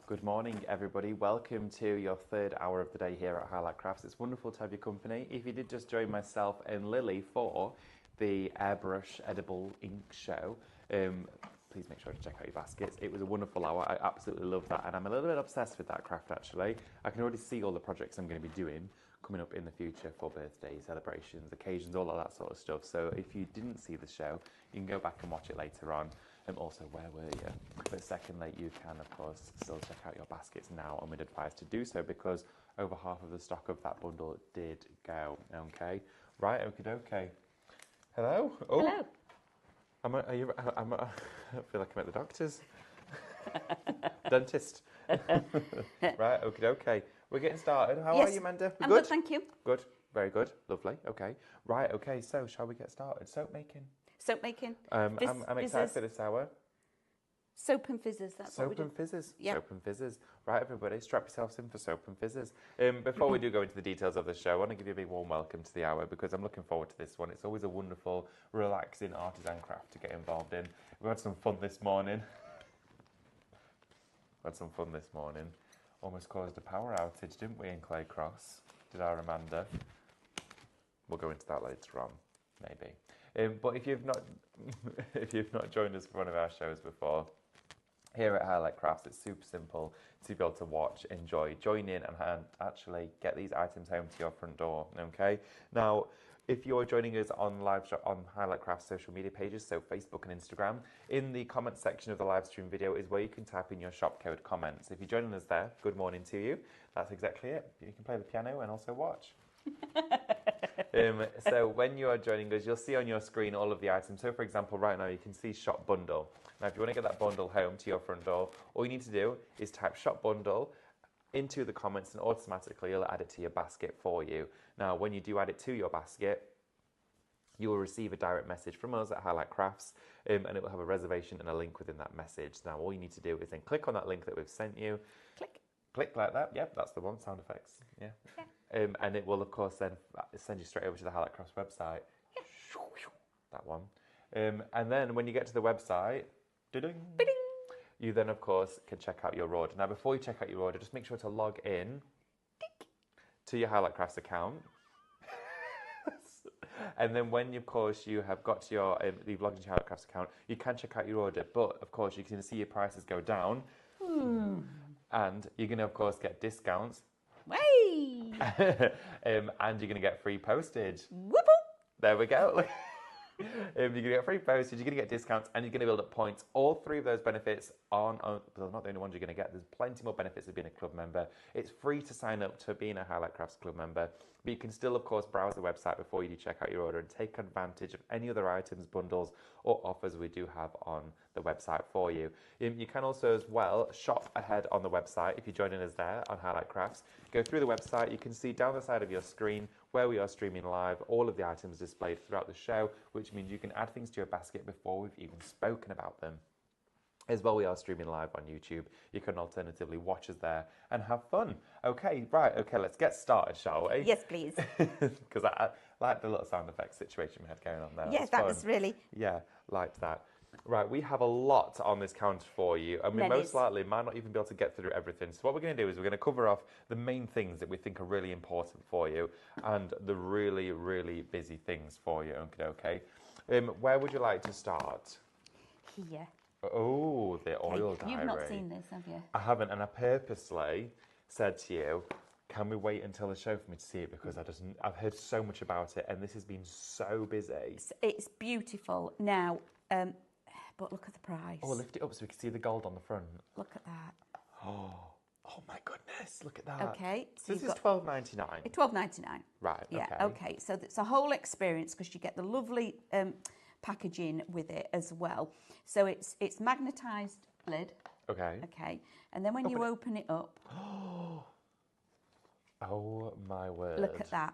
Good morning, everybody. Welcome to your third hour of the day here at Highlight Crafts. It's wonderful to have your company. If you did just join myself and Lily for the airbrush edible ink show, please make sure to check out your baskets. It was a wonderful hour. I absolutely love that, and I'm a little bit obsessed with that craft, actually. I can already see all the projects I'm going to be doing coming up in the future for birthdays, celebrations, occasions, all of that sort of stuff. So if you didn't see the show, you can go back and watch it later on. Also, where were you? But secondly, you can, of course, still check out your baskets now, and we'd advise to do so because over half of the stock of that bundle did go. Okay, right? Okay. Hello. Oh. Hello. I feel like I'm at the doctor's. Dentist. Right. Okay. We're getting started. How are you, Amanda? I'm good, thank you. Good. Very good. Lovely. Okay. Right. Okay. So, shall we get started? Soap making. Soap making. I'm excited for this hour. Soap and fizzers, that's what we do. Soap and fizzers. Yeah. Soap and fizzers. Right, everybody, strap yourselves in for soap and fizzers. Before we do go into the details of the show, I want to give you a big warm welcome to the hour because I'm looking forward to this one. It's always a wonderful, relaxing artisan craft to get involved in. We had some fun this morning. Almost caused a power outage, didn't we, in Claycross? Did our Amanda? We'll go into that later on, maybe. But if you've not joined us for one of our shows before, here at Highlight Crafts, it's super simple to be able to watch, enjoy, join in, and actually get these items home to your front door. Okay. Now, if you're joining us on live on Highlight Crafts social media pages, so Facebook and Instagram, in the comments section of the live stream video is where you can type in your shop code comments. If you're joining us there, good morning to you. That's exactly it. You can play the piano and also watch. So when you are joining us, you'll see on your screen all of the items. So for example, right now you can see shop bundle. Now if you want to get that bundle home to your front door, all you need to do is type shop bundle into the comments and automatically it'll add it to your basket for you. Now when you do add it to your basket, you will receive a direct message from us at Highlight Crafts and it will have a reservation and a link within that message. Now all you need to do is then click on that link that we've sent you. Click like that. Yep, that's the one. Sound effects. Yeah. And it will, of course, then send you straight over to the Highlight Crafts website. Yeah. That one. And then when you get to the website, you then, of course, can check out your order. Now, before you check out your order, just make sure to log in to your Highlight Crafts account. And then when, of course, you have got to your, you've logged into your Highlight Crafts account, you can check out your order. But, of course, you can see your prices go down. And you're going to, of course, get discounts. Way! And you're going to get free postage. Whoop! There we go. You're going to get free postage, you're going to get discounts, and you're going to build up points. All three of those benefits are not the only ones you're going to get. There's plenty more benefits of being a club member. It's free to sign up to being a Highlight Crafts club member, but you can still, of course, browse the website before you do check out your order and take advantage of any other items, bundles, or offers we do have on the website for you. You can also, as well, shop ahead on the website. If you're joining us there on Highlight Crafts, go through the website. You can see down the side of your screen where we are streaming live, all of the items displayed throughout the show, which means you can add things to your basket before we've even spoken about them. As well, we are streaming live on YouTube. You can alternatively watch us there and have fun. Okay, right, okay, let's get started, shall we? Yes, please. Because I like the little sound effects situation we had going on there. Yeah, that was really... Yeah, liked that. Right, we have a lot on this counter for you, and we most likely might not even be able to get through everything. So what we're going to do is we're going to cover off the main things that we think are really important for you and the really, really busy things for you, okay? Where would you like to start? Here. Oh, the oil diary. You've not seen this, have you? I haven't, and I purposely said to you, can we wait until the show for me to see it, because I've heard so much about it, and this has been so busy. It's beautiful. Now, but look at the price. Oh, lift it up so we can see the gold on the front. Look at that. Oh my goodness, look at that. Okay. So this is $12.99. $12.99. Right, yeah, okay. So it's a whole experience because you get the lovely packaging with it as well. So it's magnetised lid. Okay. Okay. And then when you open it up. Oh my word. Look at that.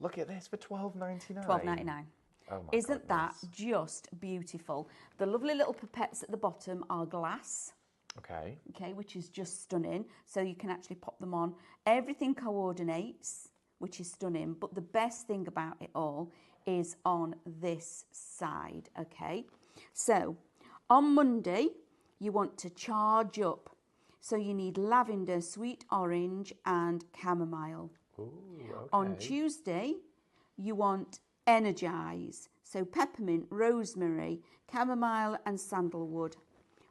Look at this for $12.99. $12.99. Oh my Isn't that just beautiful? The lovely little pipettes at the bottom are glass. Okay. Okay, which is just stunning. So you can actually pop them on. Everything coordinates, which is stunning. But the best thing about it all is on this side, okay? So on Monday, you want to charge up. So you need lavender, sweet orange, and chamomile. Ooh, okay. On Tuesday, you want energize. So peppermint, rosemary, chamomile, and sandalwood.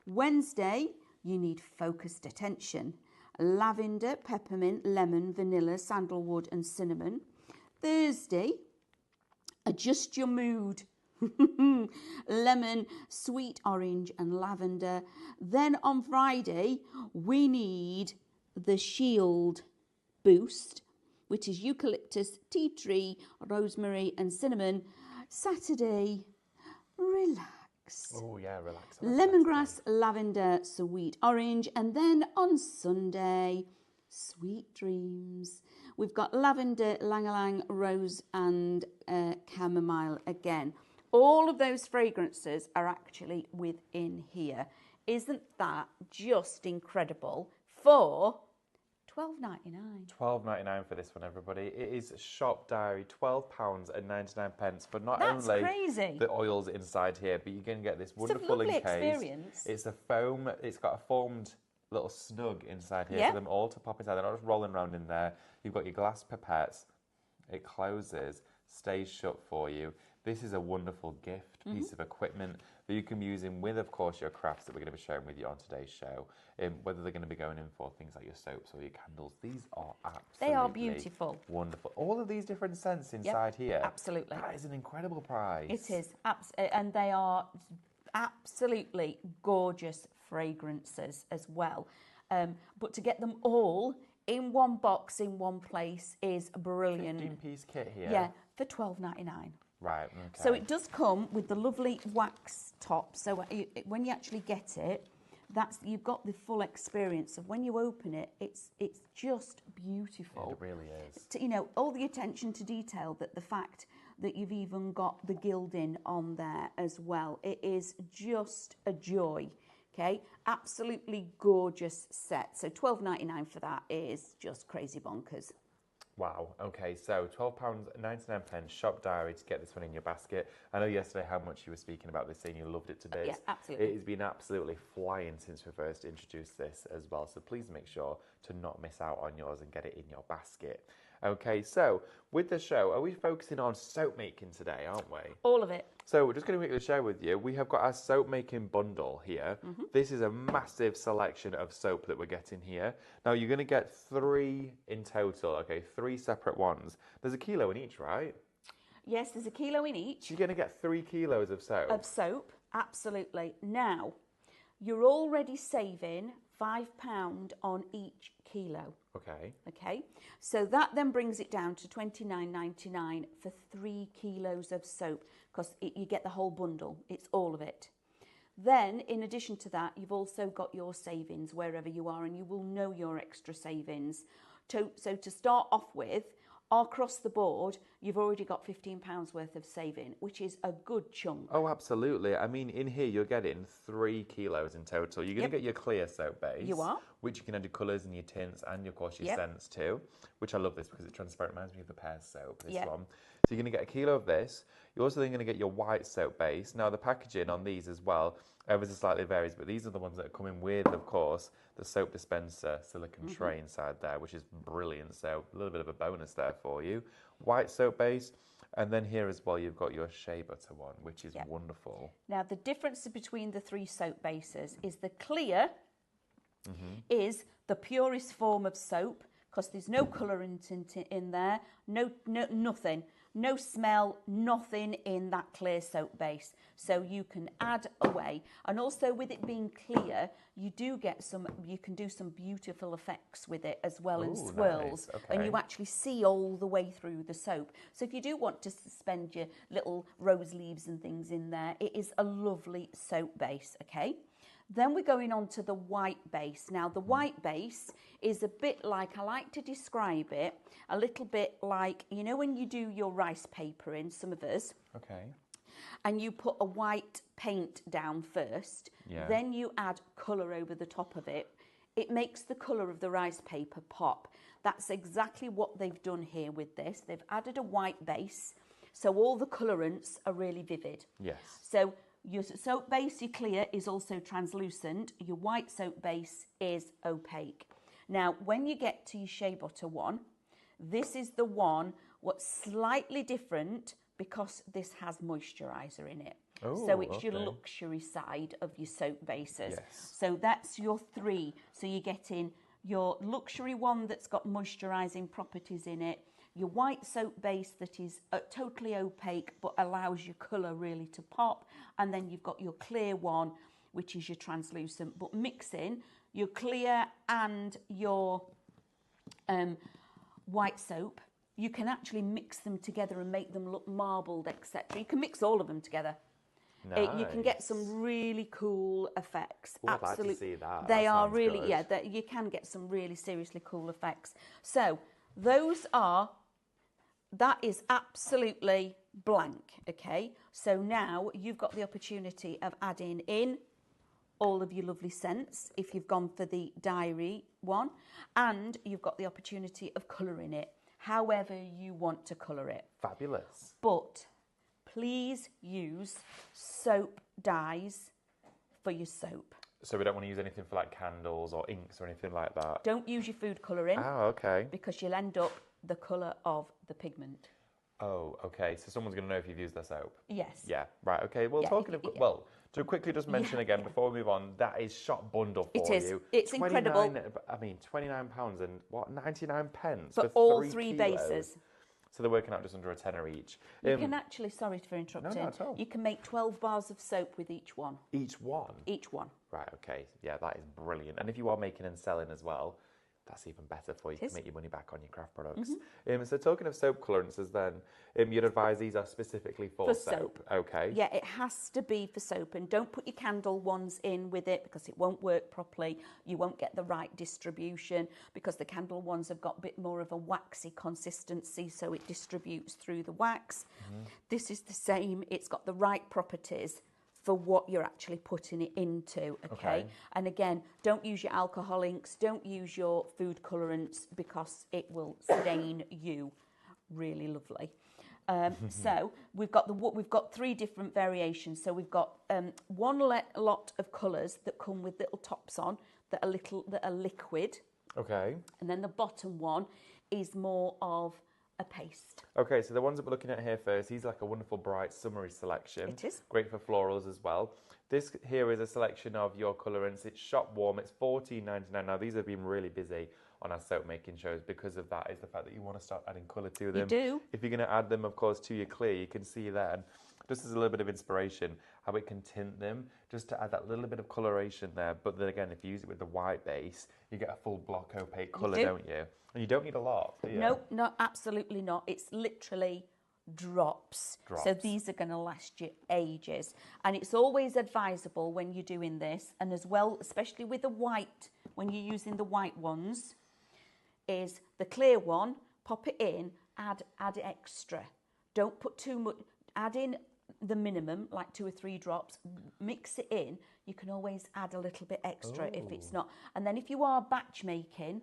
Wednesday, you need focused attention. Lavender, peppermint, lemon, vanilla, sandalwood, and cinnamon. Thursday, adjust your mood. Lemon, sweet orange, and lavender. Then on Friday, we need the Shield Boost, which is eucalyptus, tea tree, rosemary, and cinnamon. Saturday, relax. Oh, yeah, relax. Lemongrass, lavender, sweet orange. And then on Sunday, sweet dreams. We've got lavender, lang-a-lang, rose, and chamomile again. All of those fragrances are actually within here. Isn't that just incredible for $12.99? $12.99 for this one, everybody. It is Shop Diary, £12.99 for not That's only crazy. the oils inside here, but you're going to get this wonderful lovely encase. experience. It's a foam. It's got a foamed little snug inside here Yeah. for them all to pop inside. They're not just rolling around in there. You've got your glass pipettes. It closes, stays shut for you. This is a wonderful gift, piece of equipment that you can be using with, of course, your crafts that we're going to be sharing with you on today's show. Whether they're going to be going in for things like your soaps or your candles. These are absolutely They are beautiful. Wonderful. All of these different scents inside here. Absolutely. That is an incredible price. It is. And they are absolutely gorgeous fragrances as well. But to get them all in one box, in one place is brilliant. 15-piece kit here. Yeah, for $12.99. Right, okay. So it does come with the lovely wax top. So when you actually get it, you've got the full experience of when you open it. It's just beautiful. It really is. You know, all the attention to detail, that the fact that you've even got the gilding on there as well. It is just a joy. Okay, absolutely gorgeous set. So $12.99 for that is just crazy bonkers. Wow. Okay, so £12.99 Shop Diary to get this one in your basket. I know yesterday how much you were speaking about this, saying you loved it to bits. Yeah, absolutely. It has been absolutely flying since we first introduced this as well. So please make sure to not miss out on yours and get it in your basket. Okay, so with the show, are we focusing on soap making today, aren't we? All of it. So we're just going to quickly share with you. We have got our soap making bundle here. This is a massive selection of soap that we're getting here. Now you're going to get 3 in total, okay, 3 separate ones. There's a kilo in each, right? Yes, there's a kilo in each. You're going to get 3 kilos of soap. Of soap, absolutely. Now, you're already saving £5 on each kilo. Okay. Okay, so that then brings it down to $29.99 for 3 kilos of soap, because you get the whole bundle. It's all of it. Then, in addition to that, you've also got your savings wherever you are, and you will know your extra savings. So to start off with, across the board, you've already got £15 worth of saving, which is a good chunk. Oh, absolutely. I mean, in here, you're getting 3 kilos in total. You're going to get your clear soap base. You are. Which you can add your colours and your tints and, of course, your scents too. Which I love this because it's transparent. Reminds me of the pear soap, this one. So you're going to get a kilo of this. You're also then going to get your white soap base. Now, the packaging on these as well, ever so slightly varies, but these are the ones that are coming with, of course, the soap dispenser silicone tray inside there, which is brilliant. So a little bit of a bonus there for you. White soap base. And then here as well, you've got your shea butter one, which is wonderful. Now, the difference between the 3 soap bases is the clear is the purest form of soap, because there's no colourant in there, nothing. No smell, nothing in that clear soap base. So you can add away. And also with it being clear, you can do some beautiful effects with it as well, and swirls. Nice. Okay. And you actually see all the way through the soap. So if you do want to suspend your little rose leaves and things in there, it is a lovely soap base, okay? Then we're going on to the white base. Now, the white base is a bit like, I like to describe it, a little bit like, you know when you do your rice paper in, some of us, and you put a white paint down first, then you add colour over the top of it. It makes the colour of the rice paper pop. That's exactly what they've done here with this. They've added a white base, so all the colourants are really vivid. Yes. So Your soap base, your clear, is also translucent. Your white soap base is opaque. Now, when you get to your shea butter one, this is the one what's slightly different because this has moisturiser in it. Oh, so it's okay. your luxury side of your soap bases. Yes. So that's your 3. So you're getting your luxury one that's got moisturising properties in it, your white soap base that is totally opaque but allows your colour really to pop, and then you've got your clear one, which is your translucent. But mixing your clear and your white soap, you can actually mix them together and make them look marbled, etc. You can mix all of them together. Nice. You can get some really cool effects. Ooh, I'd like to see that. They That are sounds really, good. you can get some really seriously cool effects. So those are, that is absolutely blank, okay? So now you've got the opportunity of adding in all of your lovely scents if you've gone for the diary one, and you've got the opportunity of colouring it however you want to colour it. Fabulous. But please use soap dyes for your soap. So we don't want to use anything for like candles or inks or anything like that? Don't use your food colouring. Oh, okay. Because you'll end up the colour of the pigment. Oh, okay. So someone's going to know if you've used their soap? Yes. Yeah, right, okay. Well, Yeah, talking of... Well, to quickly just mention again yeah. before we move on, that is shop bundle for It is. you. It's incredible. I mean, £29 and what, 99 pence For all 3 3 kilos. bases. So they're working out just under a tenner each. You can actually, sorry for interrupting, not at all. you can make 12 bars of soap with each one. Each one? Each one. Right, okay. Yeah, that is brilliant. And if you are making and selling as well, that's even better for you. You can make your money back on your craft products. So talking of soap colorances then, you'd advise these are specifically for soap. Okay. Yeah, it has to be for soap, and don't put your candle ones in with it because it won't work properly. You won't get the right distribution because the candle ones have got a bit more of a waxy consistency, so it distributes through the wax. This is the same. It's got the right properties for what you're actually putting it into, okay? And again, don't use your alcohol inks, don't use your food colorants because it will stain you. Really lovely. So we've got 3 different variations. So we've got one lot of colours that come with little tops on that are liquid. Okay. And then the bottom one is more of a paste. Okay, so the ones that we're looking at here first, these are like a wonderful bright summery selection. It is. Great for florals as well. This here is a selection of your colourants. It's shop warm. It's $14.99. Now, these have been really busy on our soap making shows because of that is the fact that you want to start adding colour to them. You do. If you're going to add them, of course, to your clear, you can see then, just as a little bit of inspiration, how it can tint them, just to add that little bit of coloration there. But then again, if you use it with the white base, you get a full block opaque colour, don't you? And you don't need a lot, do you? No, absolutely not. It's literally drops. So these are going to last you ages. And it's always advisable when you're doing this, and as well, especially with the white, when you're using the white ones, is the clear one, pop it in, add extra. Don't put too much, add in the minimum, like 2 or 3 drops, mix it in. You can always add a little bit extra if it's not. And then if you are batch making,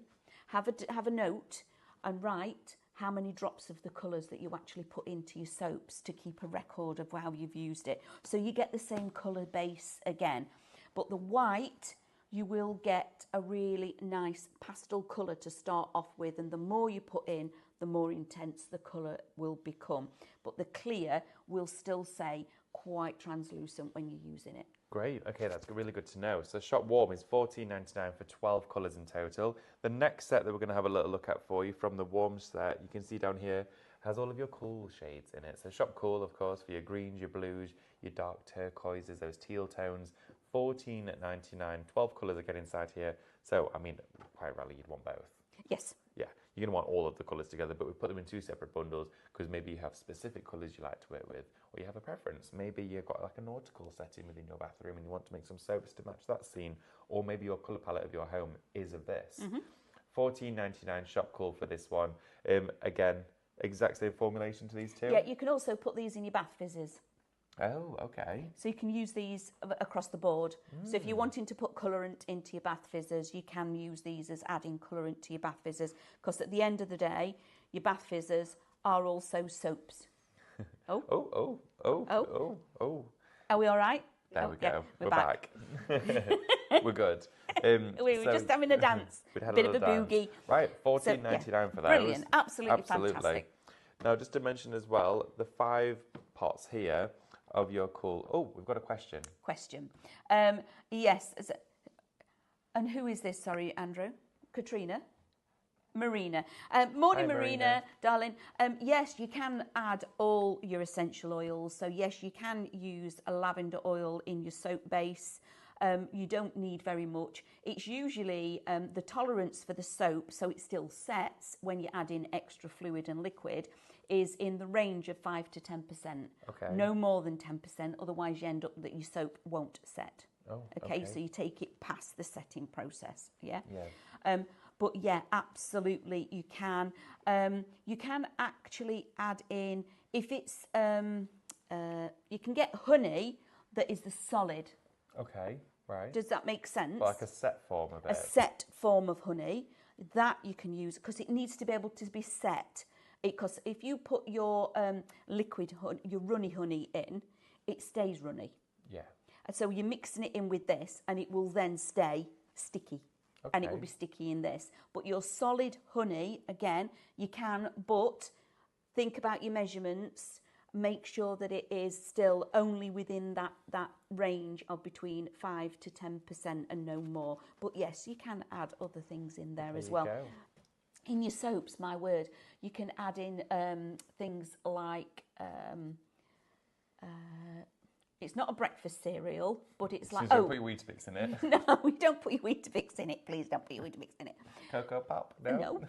have a note and write how many drops of the colours that you actually put into your soaps to keep a record of how you've used it. So you get the same colour base again. But the white, you will get a really nice pastel colour to start off with, and the more you put in, the more intense the colour will become. But the clear will still say quite translucent when you're using it. Great. Okay, that's really good to know. So shop warm is $14.99 for 12 colours in total. The next set that we're going to have a little look at for you from the warm set, you can see down here, has all of your cool shades in it. So shop cool, of course, for your greens, your blues, your dark turquoises, those teal tones. $14.99. 12 colours again inside here. So, I mean, quite rarely you'd want both. Yes. Yeah, you're going to want all of the colours together, but we put them in 2 separate bundles because maybe you have specific colours you like to work with, or you have a preference. Maybe you've got like a nautical setting within your bathroom and you want to make some soaps to match that scene, or maybe your colour palette of your home is of this. $14.99 shop cool for this one. Again, exact same formulation to these 2. Yeah, you can also put these in your bath fizzers. Oh, okay. So you can use these across the board. So if you're wanting to put colourant into your bath fizzers, you can use these as adding colourant to your bath fizzers, because at the end of the day, your bath fizzers are also soaps. Oh. Oh. Are we all right? There we go. We're back. We're good. We were just having a dance. We'd had Bit a of a little dance. boogie. Right, $14.99 for those. Brilliant. Absolutely fantastic. Now, just to mention as well, the 5 pots here of your cool... Oh, we've got a question. Yes. And who is this? Sorry, Andrew. Katrina? Marina. Morning, Hi, Marina, darling. Yes, you can add all your essential oils. So, yes, you can use a lavender oil in your soap base. You don't need very much. It's usually the tolerance for the soap, so it still sets when you add in extra fluid and liquid, is in the range of 5 to 10%. Okay. No more than 10%, otherwise you end up that your soap won't set. Oh, okay. So you take it past the setting process. Yeah. Yeah. But yeah, absolutely, you can. You can actually add in, if it's, you can get honey that is the solid. Okay, right. Does that make sense? But like a set form of it. A set form of honey that you can use, because it needs to be able to be set. Because if you put your liquid honey, your runny honey in, it stays runny. Yeah. And so you're mixing it in with this, and it will then stay sticky. Okay. And it will be sticky in this. But your solid honey, again, you can, but think about your measurements. Make sure that it is still only within that range of between 5 to 10% and no more. But yes, you can add other things in there as well. Go. In your soaps, my word, you can add in things like... it's not a breakfast cereal, but it's like... Don't put your Weetabix in it. No, we don't put your Weetabix in it. Please don't put your Weetabix in it. Cocoa Pop? No. No.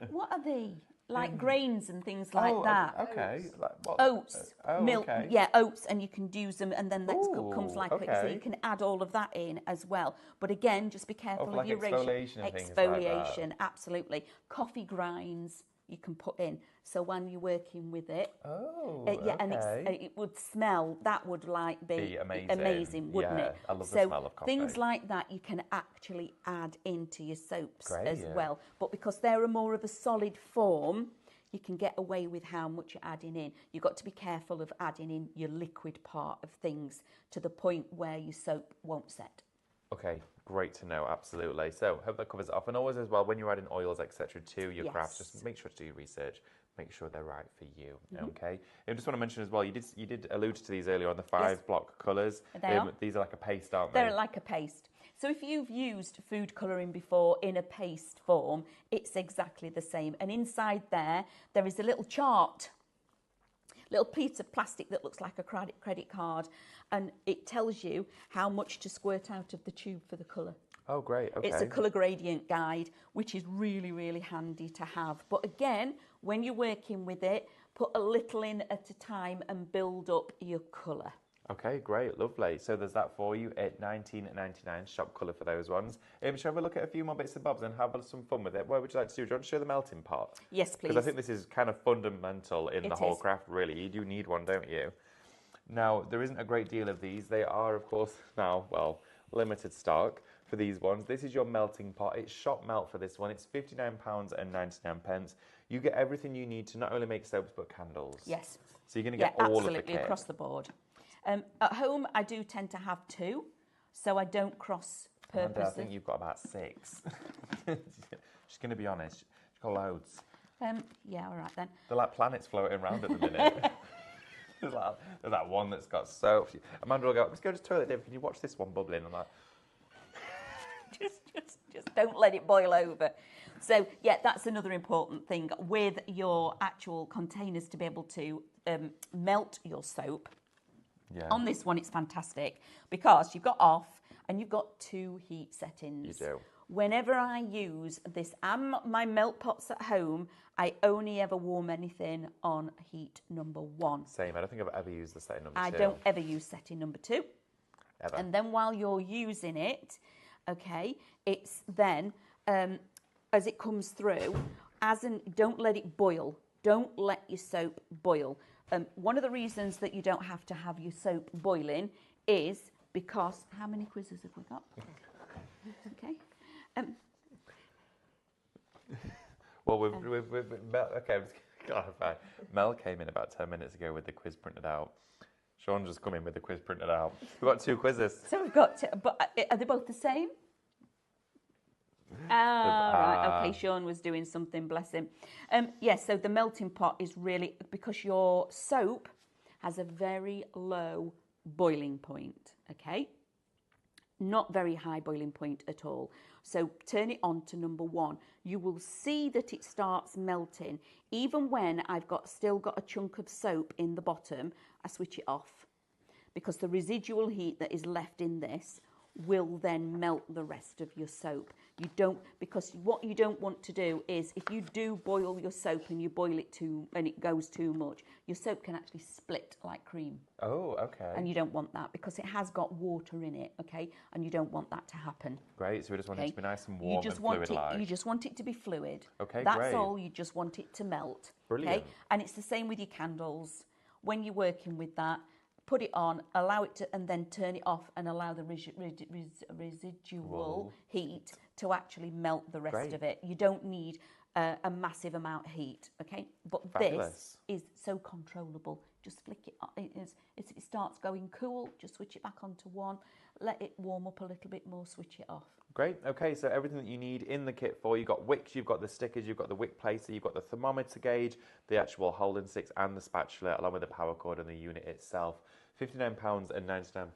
What are they? Like grains and things like that. Okay. Like what? Oats, milk, okay. yeah, oats, and you can use them, and then that Ooh, comes like okay. so you can add all of that in as well. But again, just be careful of like your exfoliation and things like that. exfoliation, absolutely. Coffee grinds you can put in, so when you're working with it, okay. and it would smell. That would like be amazing, wouldn't yeah, it? I love so the smell of coffee. Things like that you can actually add into your soaps Great, as yeah. well. But because they're a more of a solid form, you can get away with how much you're adding in. You've got to be careful of adding in your liquid part of things to the point where your soap won't set. Okay, great to know, absolutely. So, hope that covers it off. And always as well, when you're adding oils, etc., to your crafts, just make sure to do your research, make sure they're right for you, okay? I just want to mention as well, you did allude to these earlier on, the 5 block colours. These are like a paste, aren't they? They're like a paste. So if you've used food colouring before in a paste form, it's exactly the same. And inside there is a little chart, little piece of plastic that looks like a credit card, and it tells you how much to squirt out of the tube for the colour. Oh, great, okay. It's a colour gradient guide, which is really, really handy to have. But again, when you're working with it, put a little in at a time and build up your colour. Okay, great, lovely. So there's that for you at $19.99, shop colour for those ones. Shall we have a look at a few more bits and bobs and have some fun with it? What would you like to do? Do you want to show the melting pot? Yes, please. Because I think this is kind of fundamental in the whole craft, really. You do need one, don't you? Now, there isn't a great deal of these. They are, of course, now, well, limited stock for these ones. This is your melting pot. It's shop melt for this one. It's £59.99. You get everything you need to not only make soaps, but candles. Yes. So you're going to get all of the kit. Absolutely, across the board. At home, I do tend to have 2, so I don't cross purposes. I think you've got about 6. She's going to be honest. She's got loads. Yeah, all right then. They're like planets floating around at the minute. there's that one that's got soap. Amanda will go, let's go to the toilet, David. Can you watch this one bubbling? I'm like... just don't let it boil over. So, yeah, that's another important thing with your actual containers to be able to melt your soap. Yeah. On this one, it's fantastic because you've got off and you've got 2 heat settings. You do. Whenever I use this and my melt pots at home, I only ever warm anything on heat number 1. Same. I don't think I've ever used the setting number 2. I don't ever use setting number 2. Ever. And then while you're using it, okay, it's then, as it comes through, don't let it boil. Don't let your soap boil. One of the reasons that you don't have to have your soap boiling is because... How many quizzes have we got? Okay. Well, okay, Mel came in about 10 minutes ago with the quiz printed out. Sean just come in with the quiz printed out. We've got 2 quizzes. So we've got, but are they both the same? Right. Okay, Sean was doing something, bless him. Yes, so the melting pot is really, because your soap has a very low boiling point, okay? Not very high boiling point at all. So turn it on to number 1. You will see that it starts melting. Even when I've still got a chunk of soap in the bottom, I switch it off, because the residual heat that is left in this will then melt the rest of your soap. Because what you don't want to do is, if you do boil your soap and you boil it and it goes too much, your soap can actually split like cream. Oh, okay. And you don't want that, because it has got water in it, okay? And you don't want that to happen. Great, so we just want it to be nice and warm and fluid-like. You just want it to be fluid. Okay, That's great. all, you just want it to melt. Brilliant. Okay? And it's the same with your candles. When you're working with that, put it on, allow it to, and then turn it off and allow the residual heat to actually melt the rest of it. You don't need a massive amount of heat, okay? But Fabulous. this is so controllable. Just flick it on. If it starts going cool, just switch it back onto 1. Let it warm up a little bit more, switch it off. Great. Okay, so everything that you need in the kit you've got wicks, you've got the stickers, you've got the wick placer, you've got the thermometer gauge, the actual holding sticks and the spatula, along with the power cord and the unit itself. £59.99.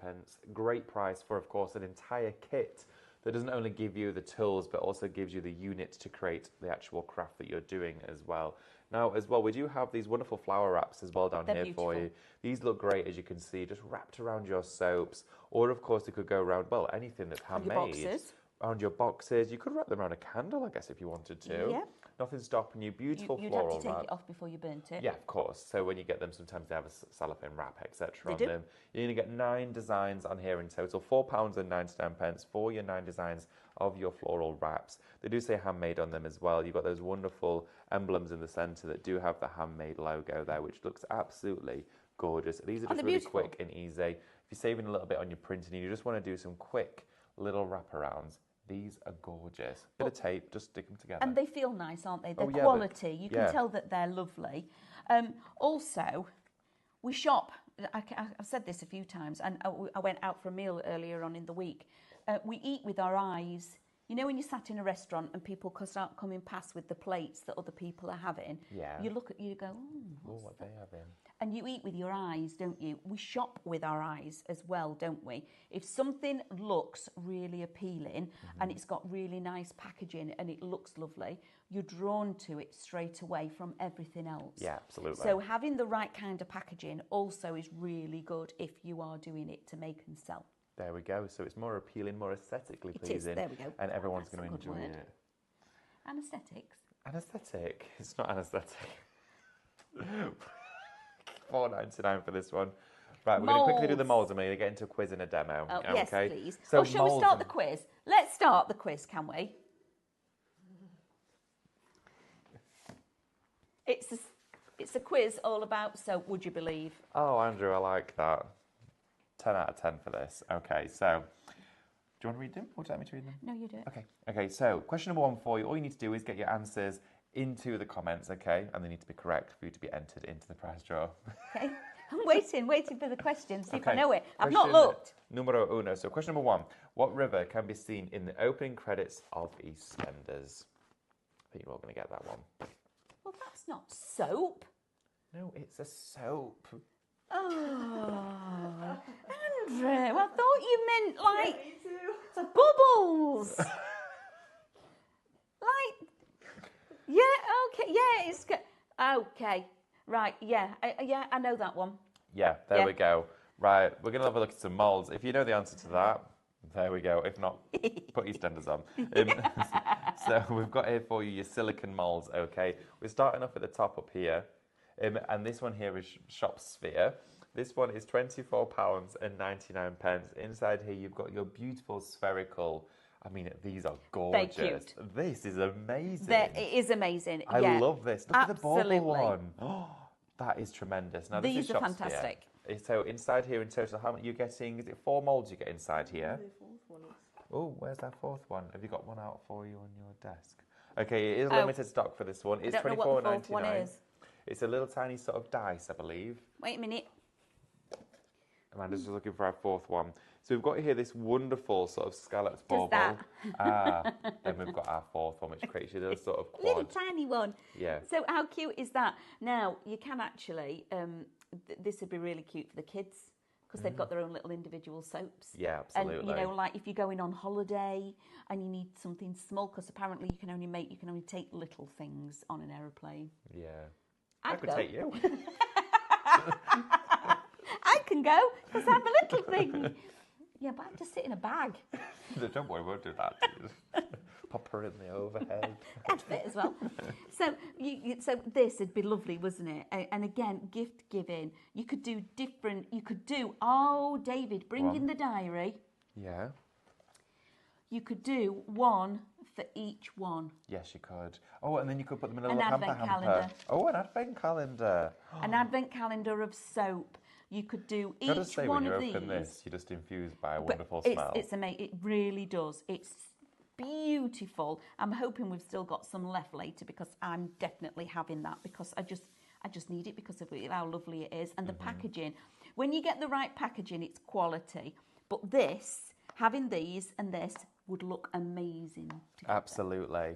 Great price for, of course, an entire kit that doesn't only give you the tools, but also gives you the unit to create the actual craft that you're doing as well. Now, as well, we do have these wonderful flower wraps as well down here for you. These look great, as you can see, just wrapped around your soaps, or of course, they could go around, well, anything that's handmade. Your boxes. Around your boxes. You could wrap them around a candle, I guess, if you wanted to. Yeah. Nothing's stopping you. Beautiful You'd floral have to take wrap. it off before you burnt it. Yeah, of course. So when you get them, sometimes they have a cellophane wrap, etc. on do. them. You're going to get 9 designs on here in total. £4.99 for your 9 designs of your floral wraps. They do say handmade on them as well. You've got those wonderful emblems in the centre that do have the handmade logo there, which looks absolutely gorgeous. These are just really quick and easy. If you're saving a little bit on your printing and you just want to do some quick little wraparounds, these are gorgeous. Bit of tape, just stick them together. And they feel nice, aren't they? They're yeah, quality. You can tell that they're lovely. Also, we shop. I've said this a few times, and I went out for a meal earlier on in the week. We eat with our eyes. You know when you're sat in a restaurant and people start coming past with the plates that other people are having? Yeah. You look at you go, what they having? And you eat with your eyes, don't you? We shop with our eyes as well, don't we? If something looks really appealing and it's got really nice packaging and it looks lovely, you're drawn to it straight away from everything else. Yeah, absolutely. So having the right kind of packaging also is really good if you are doing it to make and sell. There we go. So it's more appealing, more aesthetically pleasing. It is. There we go. And everyone's That's going to enjoy it. Anesthetics. Anesthetic? It's not anesthetic. $4.99 for this one. Right, we're going to quickly do the moulds and we're going to get into a quiz and a demo. Oh, okay? yes, please. So shall we start the quiz? Let's start the quiz, can we? It's a quiz all about soap, would you believe? Oh, Andrew, I like that. 10 out of 10 for this. Okay, so do you want to read them or do you want me to read them? No, you do. Okay, so question number 1 for you. All you need to do is get your answers into the comments, okay? And they need to be correct for you to be entered into the prize draw. Okay. I'm waiting for the question, see if I know it. I've Question not looked. Numero uno. So question number 1. What river can be seen in the opening credits of EastEnders? I think you're all going to get that one. Well, that's not soap. No, it's a soap. Oh, Andrew, I thought you meant like bubbles. Like, yeah, okay, yeah, it's good. Okay, right, yeah, I know that one. Yeah, there we go. Right, we're going to have a look at some moulds. If you know the answer to that, there we go. If not, put EastEnders on. So we've got here for you your silicone moulds, okay? We're starting off at the top up here. And this one here is Shop Sphere. This one is £24.99. Inside here, you've got your beautiful spherical. I mean, these are gorgeous. They're cute. This is amazing. It is amazing. I love this. Look at the bauble one. Absolutely. Oh, that is tremendous. Now, These this is are Shop fantastic. Sphere. So inside here in total, how much you're getting? Is it 4 moulds you get inside here? Oh, where's that 4th one? Have you got one out for you on your desk? Okay, it is limited stock for this one. It's I don't know what the 4th one £24.99. is. It's a little tiny sort of dice, I believe. Wait a minute. Amanda's just looking for our fourth one. So we've got here this wonderful sort of scalloped Does bauble. that. Then we've got our fourth one, which creates a little sort of Little quad. tiny one. Yeah. So how cute is that? Now, you can actually, this would be really cute for the kids because they've got their own little individual soaps. Yeah, absolutely. And, you know, like if you're going on holiday and you need something small, because apparently you can only take little things on an aeroplane. Yeah. I'd I could go. take you. I can go because I'm a little thing. Yeah, but I have to sit in a bag. Don't worry, we won't do that. Pop her in the overhead. That'd fit as well. So, so this would be lovely, wasn't it? And again, gift giving. You could do different. You could do. Oh, David, bring in the diary. Yeah. You could do one for each one. Yes, you could. Oh, and then you could put them in a An little hamper. advent calendar. Oh, an advent calendar. An advent calendar of soap. You could do each Gotta say, one when you of these. open this, you're just infused by a But wonderful smell. It's amazing. It really does. It's beautiful. I'm hoping we've still got some left later because I'm definitely having that because I just need it because of how lovely it is and the packaging. When you get the right packaging, it's quality. But having these and this would look amazing together. Absolutely.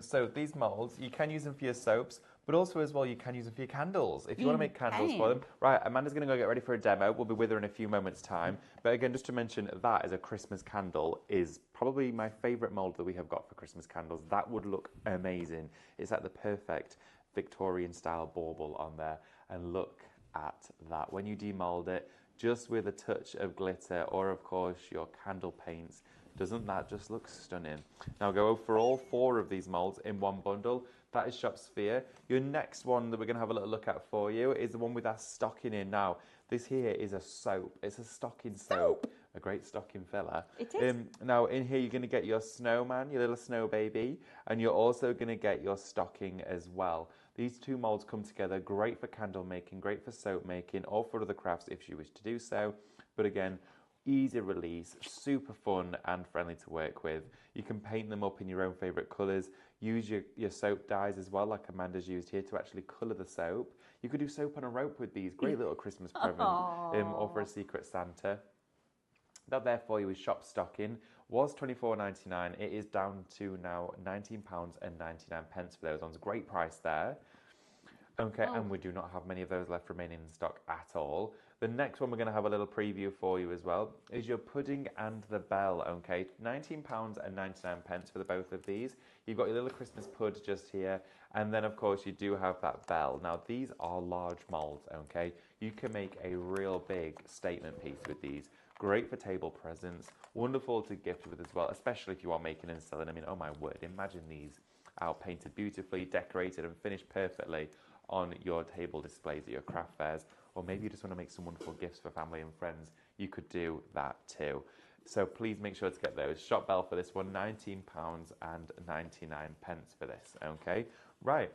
So these moulds, you can use them for your soaps, but also as well, you can use them for your candles. If you want to make candles for them. Right, Amanda's going to go get ready for a demo. We'll be with her in a few moments' time. But again, just to mention, that as a Christmas candle is probably my favourite mould that we have got for Christmas candles. That would look amazing. It's like the perfect Victorian-style bauble on there. And look at that. When you demould it, just with a touch of glitter or, of course, your candle paints, doesn't that just look stunning? Now go for all 4 of these moulds in one bundle. That is Shop Sphere. Your next one that we're going to have a little look at for you is the one with our stocking in. Now, this here is a soap. It's a stocking soap. A great stocking filler. It is. Now, in here, you're going to get your snowman, your little snow baby, and you're also going to get your stocking as well. These 2 moulds come together, great for candle making, great for soap making, or for other crafts if you wish to do so. But again, easy release, super fun and friendly to work with. You can paint them up in your own favourite colours. Use your soap dyes as well, like Amanda's used here, to actually colour the soap. You could do soap on a rope with these. Great little Christmas present or for a Secret Santa. That there for you is Shop Stocking. Was $24.99. It is down to now £19.99 for those ones. Great price there. Okay, and we do not have many of those left remaining in stock at all. The next one we're going to have a little preview for you as well is your pudding and the bell, okay? £19.99 for the both of these. You've got your little Christmas pud just here, and then of course you do have that bell. Now these are large moulds, okay? You can make a real big statement piece with these. Great for table presents, wonderful to gift with as well, especially if you are making and selling. I mean, oh my word, imagine these out painted beautifully, decorated and finished perfectly on your table displays at your craft fairs, or maybe you just want to make some wonderful gifts for family and friends, you could do that too. So please make sure to get those. Shop Bell for this one, £19.99 for this, okay? Right,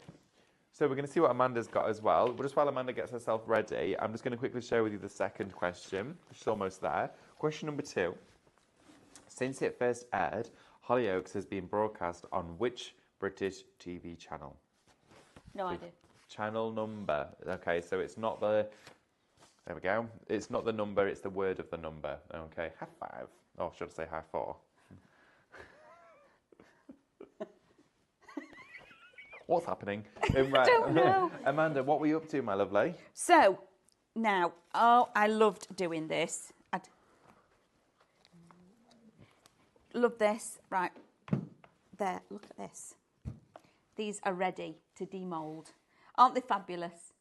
so we're going to see what Amanda's got as well. But just while Amanda gets herself ready, I'm just going to quickly share with you the second question. She's almost there. Question number 2. Since it first aired, Hollyoaks has been broadcast on which British TV channel? No idea. Channel number. Okay, so it's not the... There we go. It's not the number, it's the word of the number. Okay, high 5. Or should I say high 4? What's happening? Right. I don't know. Amanda, what were you up to, my lovely? So, now, I loved doing this. Love this. Right, there, look at this. These are ready to demold. Aren't they fabulous?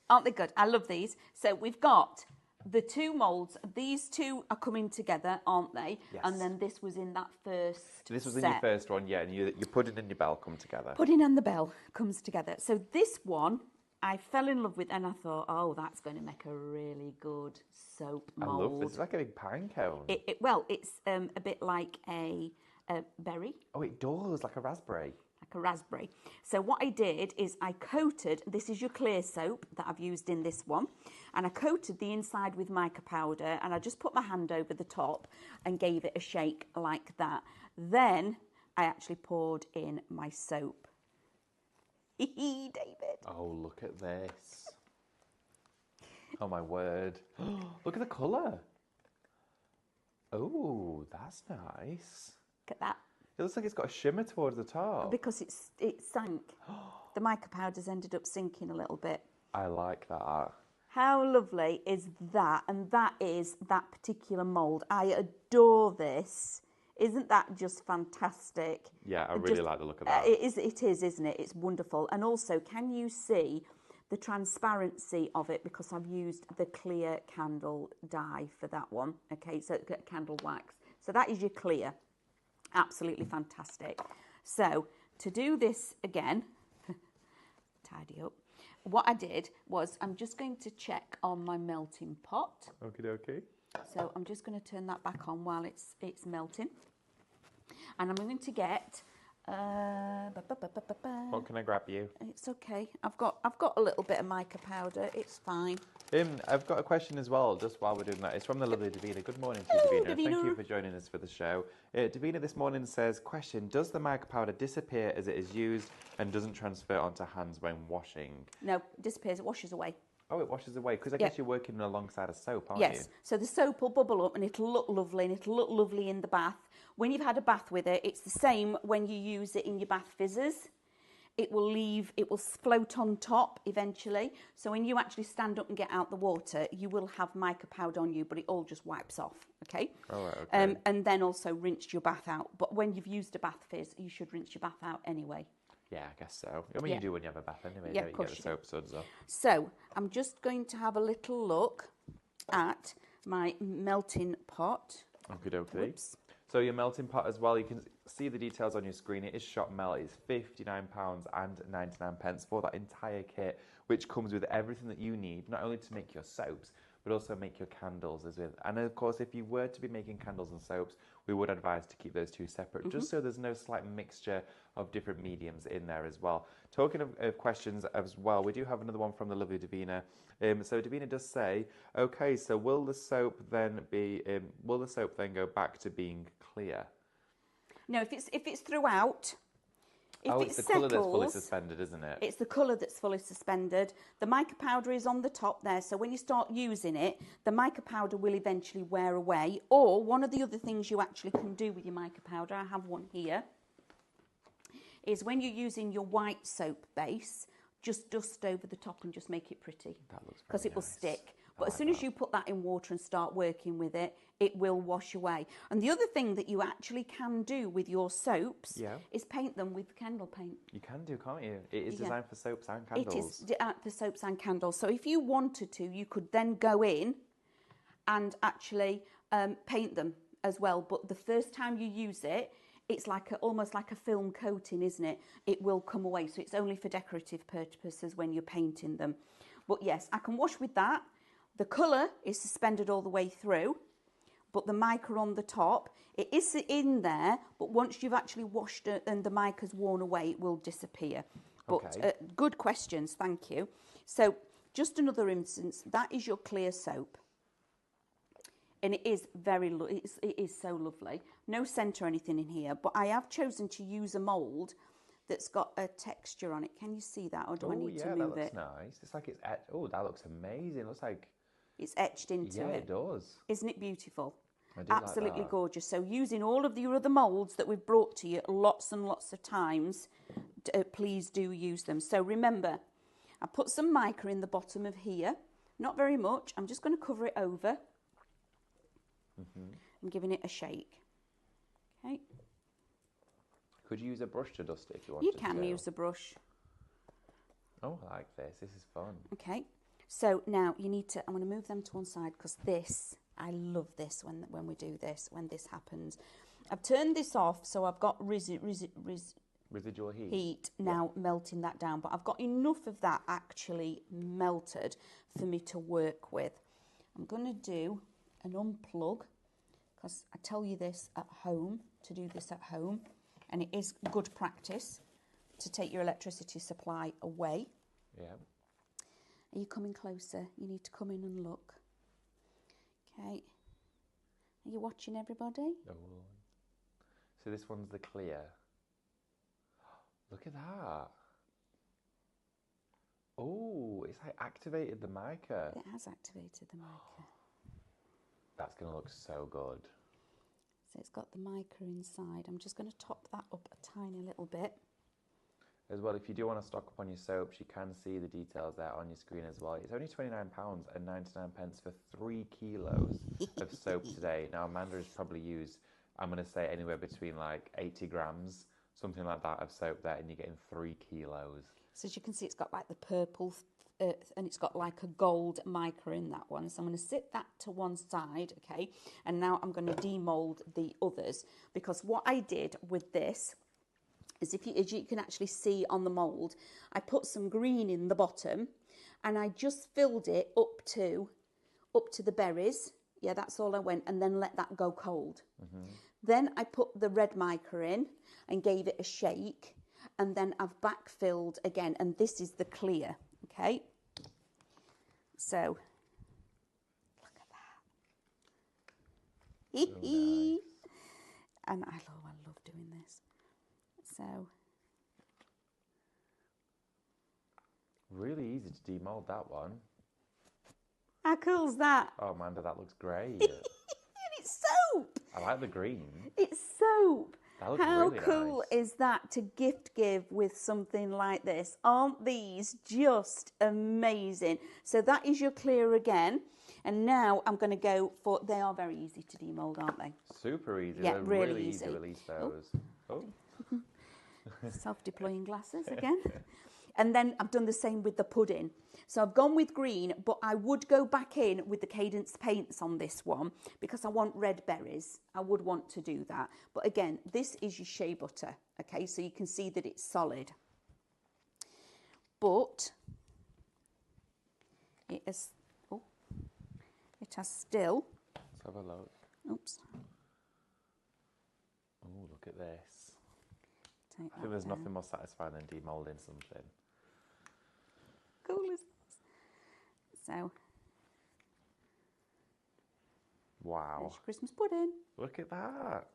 Aren't they good? I love these. So we've got the 2 moulds. These 2 are coming together, aren't they? Yes. And then this was in that first This was set. in your first one, yeah, and your pudding and your bell come together. Pudding and the bell comes together. So this one I fell in love with, and I thought, oh, that's going to make a really good soap mould. I love this. It's like a big pine cone. Well, it's a bit like a berry. Oh, it does, like a raspberry. Like a raspberry. So what I did is I coated, this is your clear soap that I've used in this one, and I coated the inside with mica powder, and I just put my hand over the top and gave it a shake like that. Then I actually poured in my soap. David. Oh, look at this. Oh my word. Look at the colour. Oh, that's nice. Look at that. It looks like it's got a shimmer towards the top. Because it sank. The mica powder's ended up sinking a little bit. I like that. How lovely is that? And that is that particular mould. I adore this. Isn't that just fantastic? Yeah, I really like the look of that. It is, isn't it? It's wonderful. And also, can you see the transparency of it? Because I've used the clear candle dye for that one. Okay, so candle wax. So that is your clear. Absolutely fantastic. So to do this again, tidy up. What I did was I'm just going to check on my melting pot. Okie dokie. So I'm just going to turn that back on while it's melting. And I'm going to get... What can I grab you? It's okay. I've got a little bit of mica powder. It's fine. I've got a question as well, just while we're doing that. It's from the lovely Davina. Good morning to you, Davina. Thank you for joining us for the show. Davina this morning says, question, does the mica powder disappear as it is used and doesn't transfer onto hands when washing? No, it disappears. It washes away. Oh, it washes away, because I guess you're working alongside a soap, aren't you? Yes, so the soap will bubble up and it'll look lovely, and it'll look lovely in the bath. When you've had a bath with it, it's the same when you use it in your bath fizzers. It will float on top eventually. So when you actually stand up and get out the water, you will have mica powder on you, but it all just wipes off, okay? All right, okay. And then also rinse your bath out. But when you've used a bath fizz, you should rinse your bath out anyway. Yeah, I guess so. I mean, you do when you have a bath anyway, Yeah, don't of you? course Get the you soap suds off. So I'm just going to have a little look at my melting pot. Okie dokie. Whoops. So your melting pot as well, you can see the details on your screen. It is shop melt. It's £59.99 for that entire kit, which comes with everything that you need, not only to make your soaps, but also make your candles as well. And of course, if you were to be making candles and soaps, we would advise to keep those two separate, just so there's no slight mixture of different mediums in there as well. Talking of questions as well, we do have another one from the lovely Davina. So Davina does say, okay, so will the soap then go back to being clear? No, if it's throughout. It's the colour that's fully suspended, isn't it? It's the colour that's fully suspended. The mica powder is on the top there, so when you start using it, the mica powder will eventually wear away. Or one of the other things you actually can do with your mica powder, I have one here, is when you're using your white soap base, just dust over the top and just make it pretty. That looks because it will nice. stick. But as soon as you put that in water and start working with it, it will wash away. And the other thing that you actually can do with your soaps is paint them with candle paint. You can do, can't you? It is designed for soaps and candles. It is for soaps and candles. So if you wanted to, you could then go in and actually paint them as well. But the first time you use it, it's like almost like a film coating, isn't it? It will come away. So it's only for decorative purposes when you're painting them. But yes, I can wash with that. The colour is suspended all the way through, but the mica on the top, it is in there, but once you've actually washed it and the mica's worn away, it will disappear. But good questions, thank you. So just another instance, that is your clear soap. And it is it is so lovely. No scent or anything in here, but I have chosen to use a mould that's got a texture on it. Can you see that, or do I need to move it? That looks nice. It's like it's etched. Oh, that looks amazing. It looks like it's etched into it. Yeah, it does. Isn't it beautiful? I do Absolutely like that. gorgeous. So using all of the other moulds that we've brought to you lots and lots of times, please do use them. So remember, I put some mica in the bottom of here. Not very much. I'm just going to cover it over. I'm giving it a shake. Okay. Could you use a brush to dust it if you wanted to? You can use a brush. Oh, I like this. This is fun. Okay. So now you need to, I'm going to move them to one side because this, I love this when we do this, when this happens. I've turned this off, so I've got Residual heat now melting that down, but I've got enough of that actually melted for me to work with. I'm going to do an unplug because I tell you this at home, to do this at home, and it is good practice to take your electricity supply away. Yeah. Are you coming closer? You need to come in and look. Okay. Are you watching, everybody? Oh. So this one's the clear. Look at that. Oh, it's like activated the mica. It has activated the mica. That's going to look so good. So it's got the mica inside. I'm just going to top that up a tiny little bit. As well, if you do want to stock up on your soaps, you can see the details there on your screen as well. It's only £29.99 for 3 kilos of soap today. Now, Amanda has probably used, I'm going to say, anywhere between like 80 grams, something like that, of soap there, and you're getting 3 kilos. So as you can see, it's got like the purple and it's got like a gold mica in that one. So I'm going to sit that to one side, okay? And now I'm going to demold the others, because what I did with this is, as you can actually see on the mould, I put some green in the bottom and I just filled it up to the berries. Yeah, that's all I went, and then let that go cold. Then I put the red mica in and gave it a shake, and then I've backfilled again, and this is the clear, okay? So, look at that. So nice. And I love doing this. So, really easy to demold that one. how cool's that? Oh, Amanda, that looks great. And it's soap. I like the green. It's soap. That looks How really cool nice. is that to gift give with something like this? Aren't these just amazing? So that is your clear again. And now I'm going to go for, they are very easy to demold, aren't they? Super easy. Yeah, They're really easy to easy. release those. Oh. Self-deploying glasses again. And then I've done the same with the pudding. So I've gone with green, but I would go back in with the Cadence paints on this one because I want red berries. I would want to do that. But again, this is your shea butter, okay? So you can see that it's solid. But it has still... Let's have a look. Oops. Oh, look at this. Take I think that there's down. nothing more satisfying than demolding something. Cool is this? So, Wow. there's your Christmas pudding. Look at that.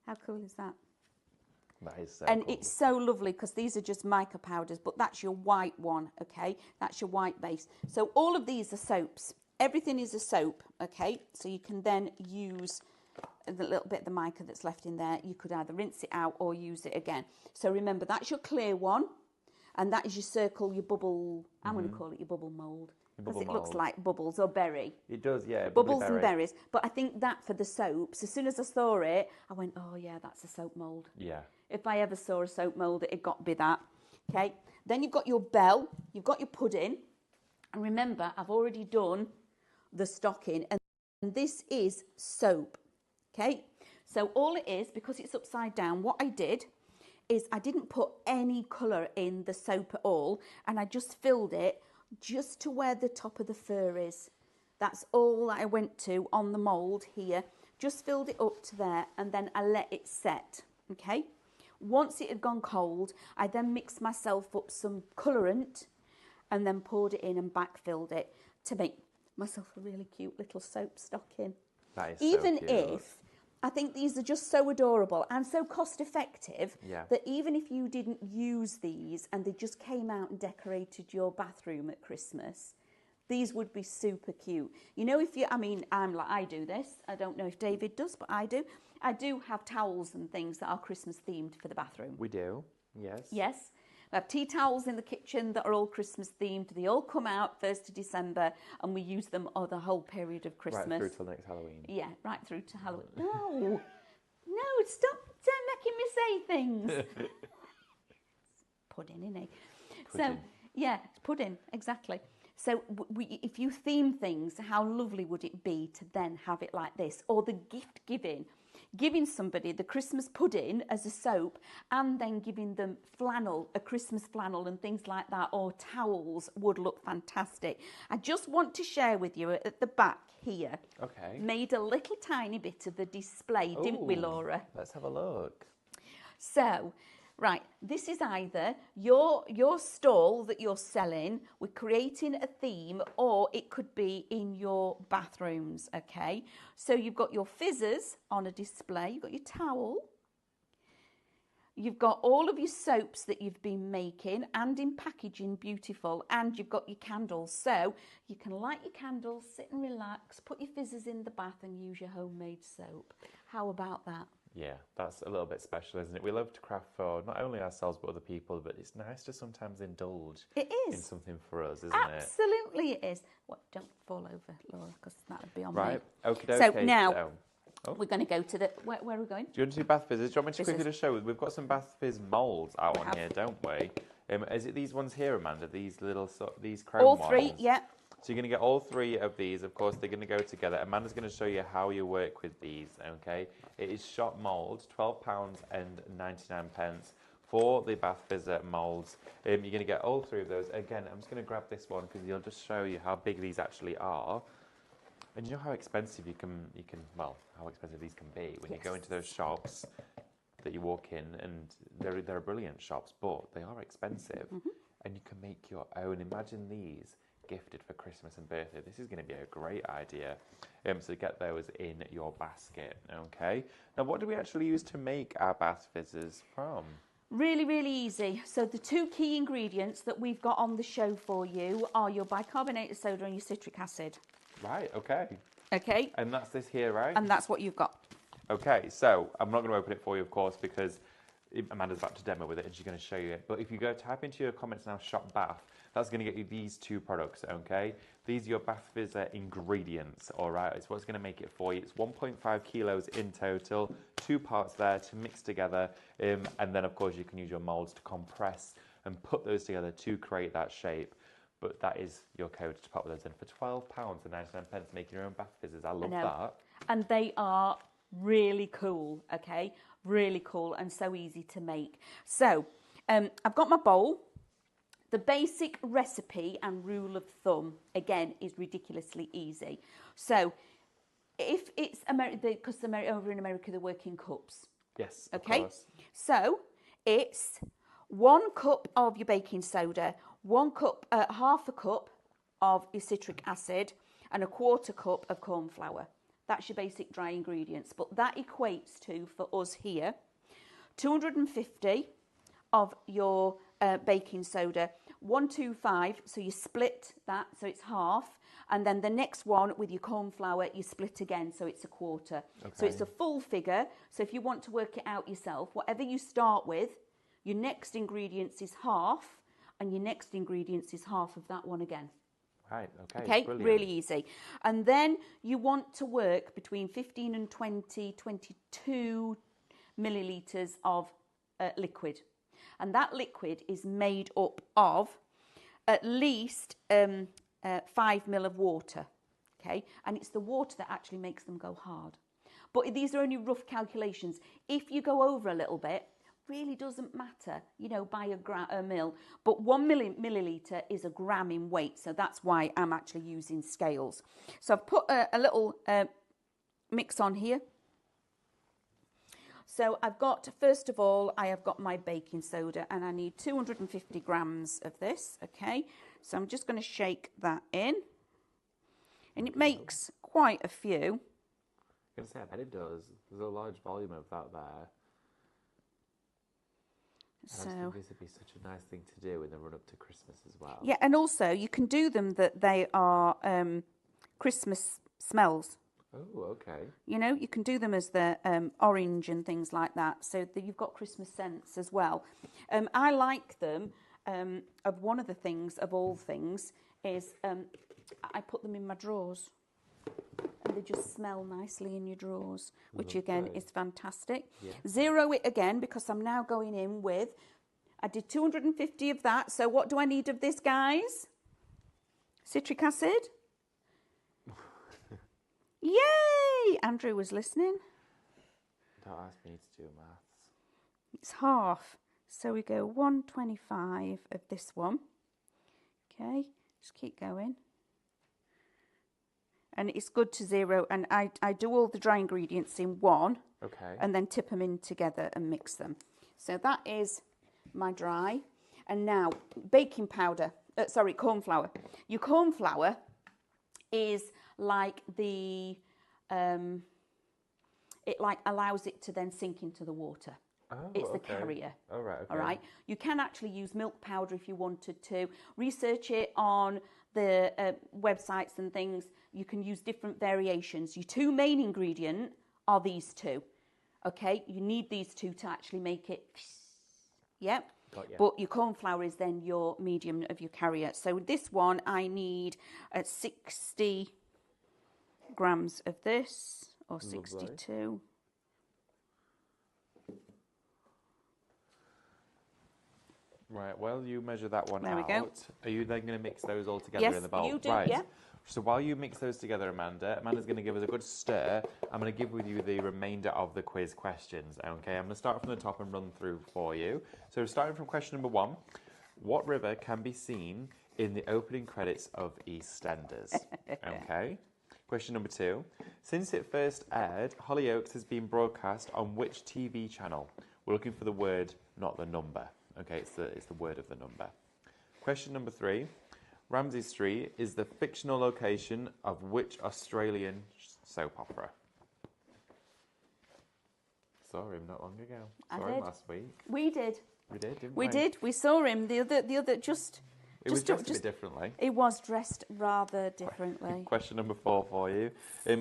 How cool is that? That is so And cool. it's so lovely because these are just mica powders, but that's your white one, okay? That's your white base. So all of these are soaps. Everything is a soap, okay? So you can then use the little bit of the mica that's left in there. You could either rinse it out or use it again. So remember, that's your clear one, and that is your circle, your bubble, I'm going to call it your bubble mould, because it looks mould. like bubbles or berry. It does, yeah. Bubbles berry. and berries. But I think that for the soaps, as soon as I saw it, I went, oh yeah, that's a soap mould. Yeah. If I ever saw a soap mould, it got to be that. Okay. Then you've got your bell, you've got your pudding. And remember, I've already done the stocking, and this is soap. Okay. So all it is, because it's upside down, what I did is I didn't put any colour in the soap at all, and I just filled it just to where the top of the fur is. That's all I went to on the mould here. Just filled it up to there, and then I let it set. Okay. Once it had gone cold, I then mixed myself up some colourant and then poured it in and backfilled it to make myself a really cute little soap stocking. That is Even so cute. if, I think these are just so adorable and so cost effective Yeah. that even if you didn't use these and they just came out and decorated your bathroom at Christmas, these would be super cute. You know, if you, I mean, I do this. I don't know if David does, but I do. I do have towels and things that are Christmas themed for the bathroom. We do, yes. Yes. We have tea towels in the kitchen that are all Christmas themed. They all come out 1st of December and we use them all the whole period of Christmas. Right through till next Halloween. Yeah, right through to Halloween. No, stop making me say things. Pudding, innit? So, Pudding. yeah, pudding, exactly. So if you theme things, how lovely would it be to then have it like this? Or the gift giving somebody the Christmas pudding as a soap and then giving them flannel, a Christmas flannel and things like that, or towels would look fantastic. I just want to share with you at the back here. Okay. Made a little tiny bit of the display, didn't we, Ooh, Laura? Let's have a look. So, right, this is either your stall that you're selling, we're creating a theme, or it could be in your bathrooms, okay? So you've got your fizzers on a display, you've got your towel, You've got all of your soaps that you've been making and in packaging, beautiful, and you've got your candles. So you can light your candles, sit and relax, put your fizzers in the bath and use your homemade soap. How about that? Yeah, that's a little bit special, isn't it? We love to craft for not only ourselves but other people, but it's nice to sometimes indulge It is. in something for us, isn't Absolutely it is. What, don't fall over, Laura, because that would be on right? me. Okay, So okay. now we're going to go to the, where are we going? Do you want to do bath fizzers? Do you want me to quickly Fizzers. just show? We've got some bath fizz moulds out on have. here, don't we? Is it these ones here, Amanda? These little, these chrome All ones? three, yeah. So you're going to get all three of these. Of course, they're going to go together. Amanda's going to show you how you work with these, okay? It is shot mould, £12.99 for the bath fizzer moulds. You're going to get all three of those. Again, I'm just going to grab this one because you'll just show you how big these actually are. And you know how expensive well, how expensive these can be when you go into those shops that you walk in, and they're brilliant shops, but they are expensive, and you can make your own. Imagine these gifted for Christmas and birthday. This is going to be a great idea. So get those in your basket, okay? Now, what do we actually use to make our bath fizzers from? Really, really easy. So the two key ingredients that we've got on the show for you are your bicarbonated soda and your citric acid. Right, okay. Okay? And that's this here, right? And that's what you've got. Okay, so I'm not going to open it for you, of course, because Amanda's about to demo with it and she's going to show you it. But if you go type into your comments now, shop bath, that's going to get you these two products, okay? These are your bath fizzer ingredients, all right? It's what's going to make it for you. It's 1.5 kilos in total, 2 parts there to mix together. And then, of course, you can use your molds to compress and put those together to create that shape. But that is your code to pop those in for £12.99, making your own bath fizzers. I love that. And they are really cool, okay? Really cool and so easy to make. So I've got my bowl. The basic recipe and rule of thumb, again, is ridiculously easy. So if it's because over in America they work in cups. Yes, okay? Of course. So it's 1 cup of your baking soda, 1 cup, half a cup of your citric acid, and a 1/4 cup of corn flour. That's your basic dry ingredients. But that equates to, for us here, 250 of your baking soda, 125, so you split that, so it's half, and then the next one with your corn flour, you split again, so it's a 1/4. Okay. So it's a full figure. So if you want to work it out yourself, whatever you start with, your next ingredients is half, and your next ingredients is half of that one again. Right, okay. Okay, Brilliant. really easy. And then you want to work between 15 and 22 millilitres of liquid. And that liquid is made up of at least 5 ml of water. Okay, and it's the water that actually makes them go hard. But these are only rough calculations. If you go over a little bit, really doesn't matter, you know, by a mil. But 1 milliliter is a gram in weight, so that's why I'm actually using scales. So I've put a little mix on here. So I've got, first of all, I have got my baking soda, and I need 250 grams of this, okay? So I'm just going to shake that in, and it makes quite a few. I was going to say, I bet it does. There's a large volume of that there. So, I think this would be such a nice thing to do in the run-up to Christmas as well. yeah, and also you can do them that they are Christmas smells. Oh, okay. You know, you can do them as the orange and things like that, so that you've got Christmas scents as well. I like them. Of one of the things, of all things, is I put them in my drawers. And they just smell nicely in your drawers, which again is fantastic. Yeah. Zero it again, because I'm now going in with, I did 250 of that. So what do I need of this, guys? Citric acid. Yay! Andrew was listening. Don't ask me to do maths. It's half. So we go 125 of this one. Okay, just keep going. And it's good to zero, and I do all the dry ingredients in one, okay, and then tip them in together and mix them. So that is my dry. And now baking powder, corn flour. Your corn flour is like the, it like allows it to then sink into the water. Oh, It's the okay. carrier. Oh, right, okay. All right. You can actually use milk powder if you wanted to. Research it on the websites and things. You can use different variations. Your two main ingredients are these two. Okay, you need these two to actually make it. Yep. Got ya. But your corn flour is then your medium of your carrier. So this one I need 60 grams of this, or 62. Right, well, you measure that one There out. we go. Are you then going to mix those all together Yes, in the bowl? you do, right. yeah. So while you mix those together, Amanda's going to give us a good stir. I'm going to give with you the remainder of the quiz questions. Okay, I'm going to start from the top and run through for you. So starting from question number 1, what river can be seen in the opening credits of EastEnders? Okay. Question number 2, since it first aired, Hollyoaks has been broadcast on which TV channel? We're looking for the word, not the number. Okay, it's the word of the number. Question number 3. Ramsay Street is the fictional location of which Australian soap opera? Saw him not long ago. Saw him last week. We did. We did, didn't we? We did. We saw him. The other just. It was dressed a bit differently. It was dressed rather differently. Question number 4 for you.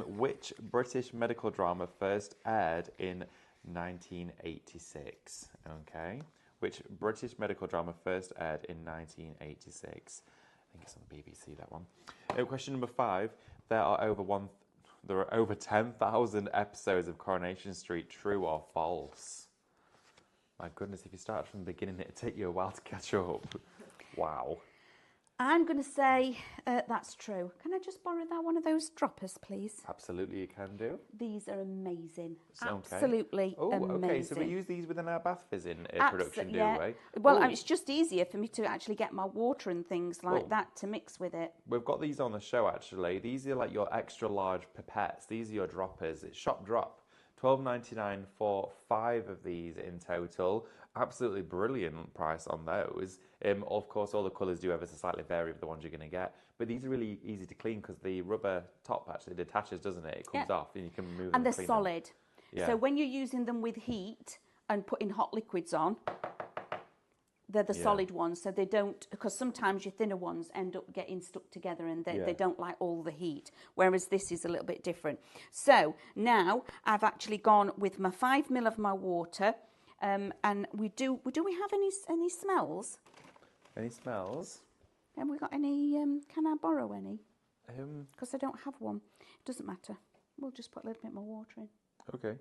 Which British medical drama first aired in 1986? Okay. Which British medical drama first aired in 1986? I think it's on the BBC, that one. Question number 5. There are over 10,000 episodes of Coronation Street. True or false? My goodness, if you started from the beginning, it'd take you a while to catch up. Wow. I'm going to say that's true. Can I just borrow one of those droppers, please? Absolutely, you can do. These are amazing. Okay. Absolutely amazing. Okay, so we use these within our bath fizzing production, do we? Well, it's just easier for me to actually get my water and things like that to mix with it. We've got these on the show, actually. These are like your extra large pipettes. These are your droppers. It's shop drop. $12.99 for 5 of these in total. Absolutely brilliant price on those. Of course, all the colours do ever so slightly vary with the ones you're going to get. But these are really easy to clean because the rubber top actually detaches, doesn't it? It comes off and you can remove them. And they're solid. Yeah. So when you're using them with heat and putting hot liquids on, they're the solid ones. So they don't, because sometimes your thinner ones end up getting stuck together and they don't like all the heat. Whereas this is a little bit different. So now I've actually gone with my 5 ml of my water. And we have any smells? Any smells? Have we got any? Can I borrow any? Because I don't have one. It doesn't matter. We'll just put a little bit more water in. Okay.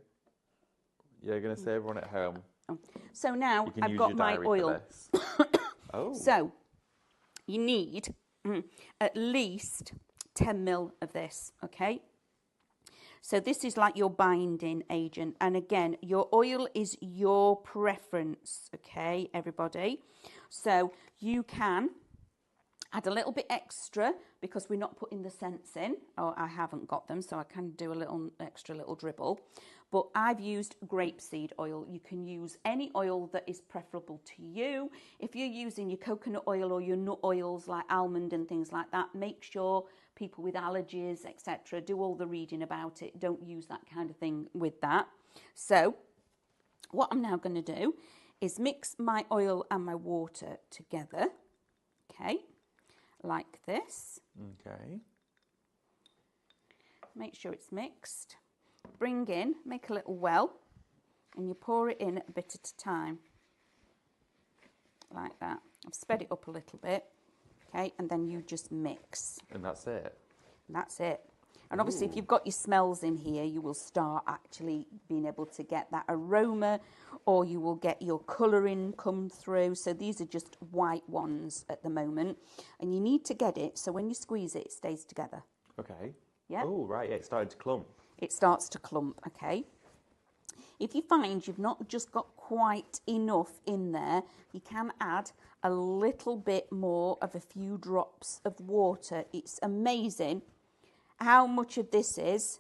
You're going to say everyone at home. Oh. So now I've got my oil. Oh. So you need at least 10 ml of this, okay? So this is like your binding agent. And again, your oil is your preference, okay, everybody? So you can add a little bit extra because we're not putting the scents in. Oh, I haven't got them, so I can do a little extra little dribble. But I've used grapeseed oil. You can use any oil that is preferable to you. If you're using your coconut oil or your nut oils like almond and things like that, make sure people with allergies, etc., do all the reading about it. Don't use that kind of thing with that. So what I'm now going to do is mix my oil and my water together, okay, like this. Okay. Make sure it's mixed. Bring in, make a little well, and you pour it in a bit at a time, like that. I've sped it up a little bit, okay, and then you just mix. And that's it? And that's it. And obviously, if you've got your smells in here, you will start actually being able to get that aroma, or you will get your colouring come through. So these are just white ones at the moment. And you need to get it so when you squeeze it, it stays together. Okay. Yeah. Oh, right, yeah, it started to clump. It starts to clump, okay? If you find you've not just got quite enough in there, you can add a little bit more of a few drops of water. It's amazing how much of this is.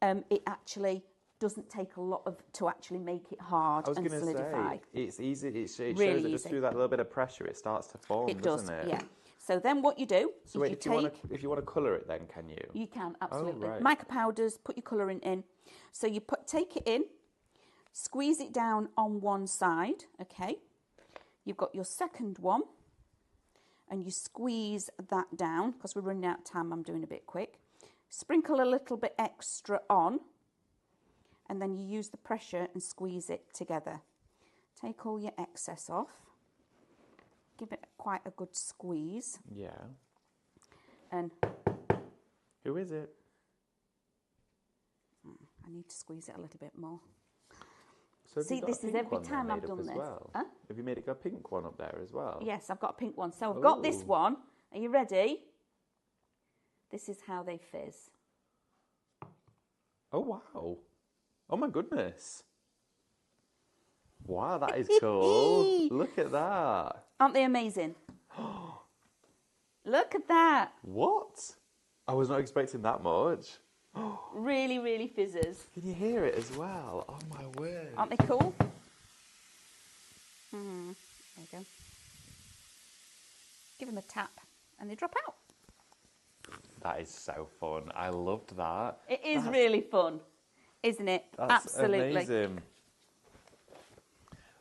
It actually doesn't take a lot to actually make it hard and solidify. Say, it's easy. It shows really that just through that little bit of pressure, it starts to form, doesn't it? Yeah. So then what you do so is wait, if you want to colour it then, can you? You can, absolutely. Oh, right. Mica powders, put your colouring in. So you take it in, Squeeze it down on one side, okay? You've got your second one, and you squeeze that down, because we're running out of time, I'm doing a bit quick. Sprinkle a little bit extra on, and then you use the pressure and squeeze it together. Take all your excess off. Give it quite a good squeeze. Yeah. And who is it? I need to squeeze it a little bit more. So see, this is every time I've done this. Well? Huh? Have you made it a pink one up there as well? Yes, I've got a pink one. So I've got this one. Are you ready? This is how they fizz. Oh, wow. Oh, my goodness. Wow, that is cool. Look at that. Aren't they amazing? Look at that. What? I was not expecting that much. Really, really fizzers. Can you hear it as well? Oh, my word. Aren't they cool? There you go. Give them a tap and they drop out. That is so fun. I loved that. It is really fun, isn't it? That's Absolutely. amazing.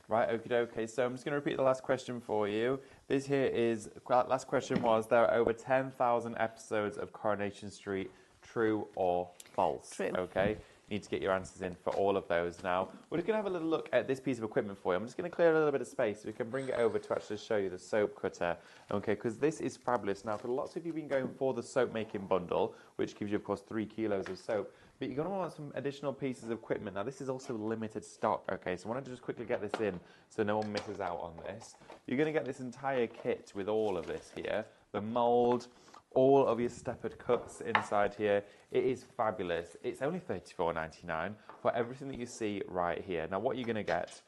Right, okie dokie. So I'm just going to repeat the last question for you. This here is, last question was, there are over 10,000 episodes of Coronation Street. True or false? True. Okay. You need to get your answers in for all of those now. We're just going to have a little look at this piece of equipment for you. I'm just going to clear a little bit of space so we can bring it over to actually show you the soap cutter. Okay, because this is fabulous. Now, for lots of you have been going for the soap making bundle, which gives you, of course, 3 kilos of soap. But you're going to want some additional pieces of equipment. Now, this is also limited stock, okay? So I want to just quickly get this in so no one misses out on this. You're going to get this entire kit with all of this here. The mould, all of your steppered cuts inside here. It is fabulous. It's only $34.99 for everything that you see right here. Now, what you're going to get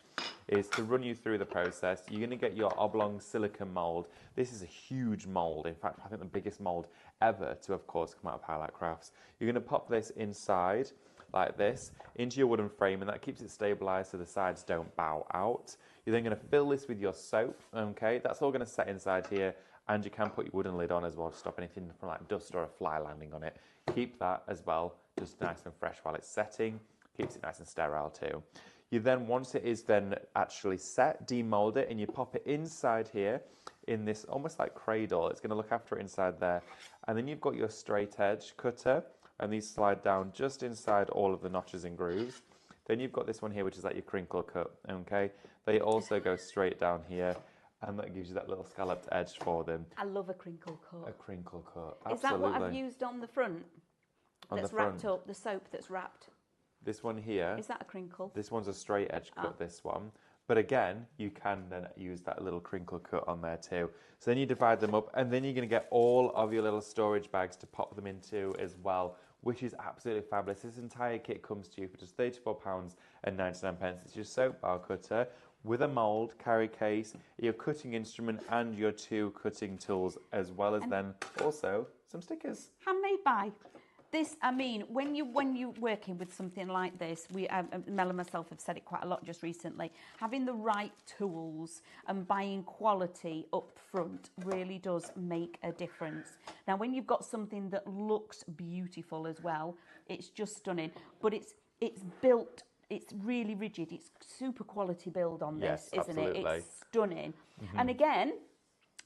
is to run you through the process. You're going to get your oblong silicone mould. This is a huge mould. In fact, I think the biggest mould ever to, of course, come out of Highlight Crafts. You're going to pop this inside like this into your wooden frame, and that keeps it stabilised so the sides don't bow out. You're then going to fill this with your soap, okay? That's all going to set inside here, and you can put your wooden lid on as well to stop anything from like dust or a fly landing on it. Keep that as well, just nice and fresh while it's setting. Keeps it nice and sterile too. You then, once it is then actually set, demold it, and you pop it inside here in this almost like cradle. It's going to look after it inside there. And then you've got your straight edge cutter, and these slide down just inside all of the notches and grooves. Then you've got this one here, which is like your crinkle cut, okay? They also go straight down here, and that gives you that little scalloped edge for them. I love a crinkle cut. A crinkle cut, absolutely. Is that what I've used on the front? On that's the front. wrapped up, the soap that's wrapped. This one here. Is that a crinkle? This one's a straight edge cut, this one. But again, you can then use that little crinkle cut on there too. So then you divide them up, and then you're going to get all of your little storage bags to pop them into as well, which is absolutely fabulous. This entire kit comes to you for just £34.99. It's your soap bar cutter with a mould, carry case, your cutting instrument, and your 2 cutting tools, as well as then also some stickers. Handmade by. This, I mean, when you're working with something like this, Mel and myself have said it quite a lot just recently, having the right tools and buying quality up front really does make a difference. Now, when you've got something that looks beautiful as well, it's just stunning, but it's built, it's really rigid, it's super quality build on this, isn't absolutely. it? It's stunning. And again,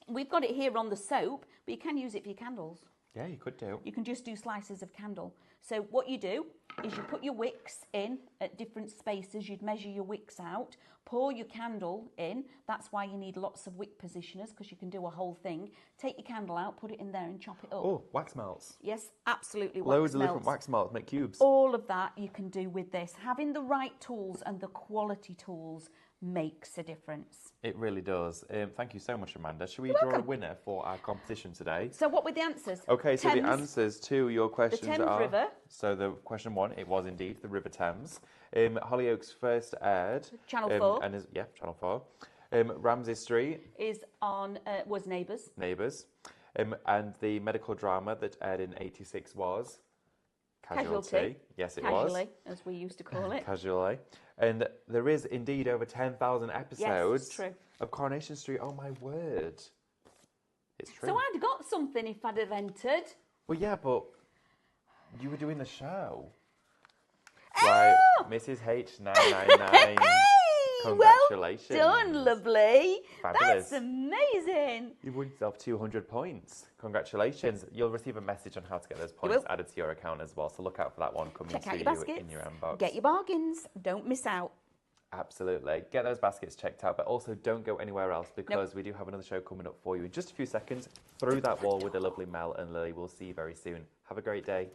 we've got it here on the soap, but you can use it for your candles. Yeah, you could do. You can just do slices of candle. So what you do is you put your wicks in at different spaces. You'd measure your wicks out, pour your candle in. That's why you need lots of wick positioners, because you can do a whole thing. Take your candle out, put it in there and chop it up. Oh, wax melts. Yes, absolutely. Loads of different wax melts, make cubes. All of that you can do with this. Having the right tools and the quality tools makes a difference. It really does. Thank you so much, Amanda. Should we draw a winner for our competition today? So what were the answers? Okay, so the answers to your questions the Thames River. So the question 1, it was indeed the River Thames. Hollyoaks first aired. Channel 4. And Channel 4. Ramsey Street. Is on, was Neighbours. Neighbours. And the medical drama that aired in 86 was? Casualty. Yes, it was. Casually, as we used to call it. Casually. And there is indeed over 10,000 episodes true. of Coronation Street. Oh, my word. It's true. So I'd got something if I'd have entered. Well, yeah, but you were doing the show. Right, Mrs. H999. Congratulations. Well done, lovely. Fabulous. That's amazing. You won yourself 200 points. Congratulations. You'll receive a message on how to get those points added to your account as well. So look out for that one coming to you in your inbox. Get your bargains. Don't miss out. Absolutely. Get those baskets checked out, but also don't go anywhere else because we do have another show coming up for you in just a few seconds. Through that wall with the lovely Mel and Lily. We'll see you very soon. Have a great day.